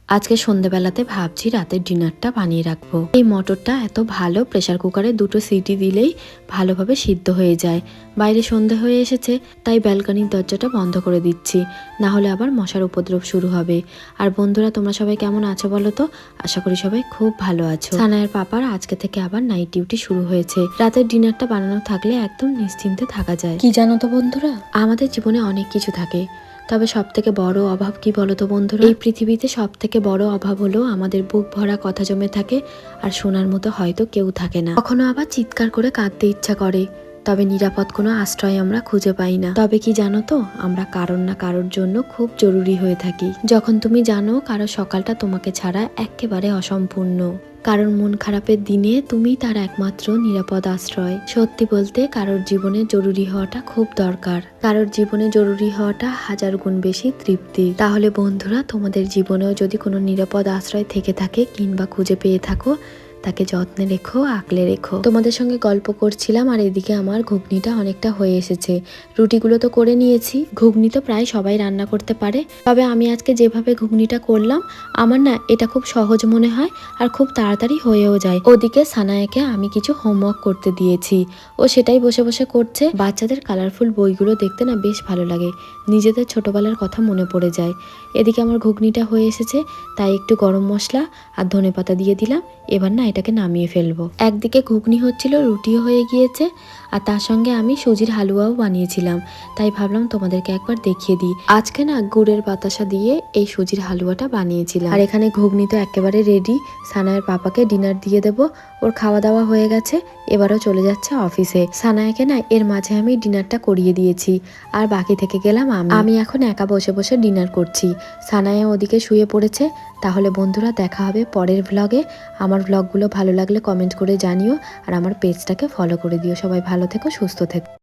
আজকে সন্ধ্যাবেলাতে ভাবছি রাতের ডিনারটা বানিয়ে রাখবো। এই মটরটা এত ভালো, প্রেসার কুকারে 2টো সিটি দিলেই ভালোভাবে সিদ্ধ হয়ে যায়। বাইরে সন্ধে হয়ে এসেছে, তাই ব্যালকনির দরজাটা বন্ধ করে দিচ্ছি, না হলে আবার মশার উপদ্রব শুরু হবে। আর বন্ধুরা, তোমরা সবাই কেমন আছো বলো তো? আশা করি সবাই খুব ভালো আছো। সানায়ের পাপার আজকে থেকে আবার নাইট ডিউটি শুরু হয়েছে। রাতের ডিনারটা বানানো থাকলে একদম নিশ্চিন্তে থাকা যায়। কি জানো তো বন্ধুরা, আমাদের জীবনে অনেক কিছু থাকে, তবে সব থেকে বড় অভাব কি বলতো বন্ধুরা? এই পৃথিবীতে সব থেকে বড় অভাব হলো আমাদের বুক ভরা কথা জমে থাকে আর শোনার মতো হয়তো কেউ থাকে না। কখনো আবার চিৎকার করে কাঁদতে ইচ্ছা করে, তবে নিরাপদ কোনো আশ্রয় আমরা খুঁজে পাই না। তবে কি জানো তো, আমরা কারোর না কারোর জন্য খুব জরুরি হয়ে থাকি। যখন তুমি জানো কারো সকালটা তোমাকে ছাড়া একেবারে অসম্পূর্ণ, কারোর মন খারাপের দিনে তুমি তার একমাত্র নিরাপদ আশ্রয়। সত্যি বলতে কারোর জীবনে জরুরি হওয়াটা খুব দরকার। কারোর জীবনে জরুরি হওয়াটা 1000 গুণ বেশি তৃপ্তি। তাহলে বন্ধুরা, তোমাদের জীবনেও যদি কোনো নিরাপদ আশ্রয় থেকে থাকে কিংবা খুঁজে পেয়ে থাকো, তাকে যত্নে রেখো, আগলে রেখো। তোমাদের সঙ্গে গল্প করছিলাম আর এদিকে আমার ঘুগনিটা অনেকটা হয়ে এসেছে। রুটিগুলো তো করে নিয়েছি। ঘুগনি তো প্রায় সবাই রান্না করতে পারে, তবে আমি আজকে যেভাবে ঘুগনিটা করলাম, আমার না এটা খুব সহজ মনে হয় আর খুব তাড়াতাড়ি হয়েও যায়। ওদিকে সানায়াকে আমি কিছু হোমওয়ার্ক করতে দিয়েছি, ও সেটাই বসে বসে করছে। বাচ্চাদের কালারফুল বইগুলো দেখতে না বেশ ভালো লাগে, নিজেদের ছোটবেলার কথা মনে পড়ে যায়। এদিকে আমার ঘুগনিটা হয়ে এসেছে, তাই একটু গরম মশলা আর ধনেপাতা দিয়ে দিলাম। এবার না এটাকে নামিয়ে ফেলবো। একদিকে ঘুগনি হচ্ছিল, রুটিও হয়ে গিয়েছে, আর তার সঙ্গে আমি সুজির হালুয়াও বানিয়েছিলাম। তাই ভাবলাম তোমাদেরকে একবার দেখিয়ে দিই। আজকে না গুড়ের বাতাসা দিয়ে এই সুজির হালুয়াটা বানিয়েছিলাম। আর এখানে ঘুগনি তো একেবারে রেডি। সানায়ের পাপাকে ডিনার দিয়ে দেবো, ওর খাওয়া দাওয়া হয়ে গেছে, এবারও চলে যাচ্ছে অফিসে। সানায়াকে না এর মাঝে আমি ডিনারটা করিয়ে দিয়েছি, আর বাকি থেকে গেলাম আমি এখন একা বসে বসে ডিনার করছি। সানায়া ওদিকে শুয়ে পড়েছে। তাহলে বন্ধুরা, দেখা হবে পরের ভ্লগে। আমার ভ্লগগুলো ভালো লাগলে কমেন্ট করে জানিও, আর আমার পেজটাকে ফলো করে দিও। সবাই ভালো থেকো, সুস্থ থেকো।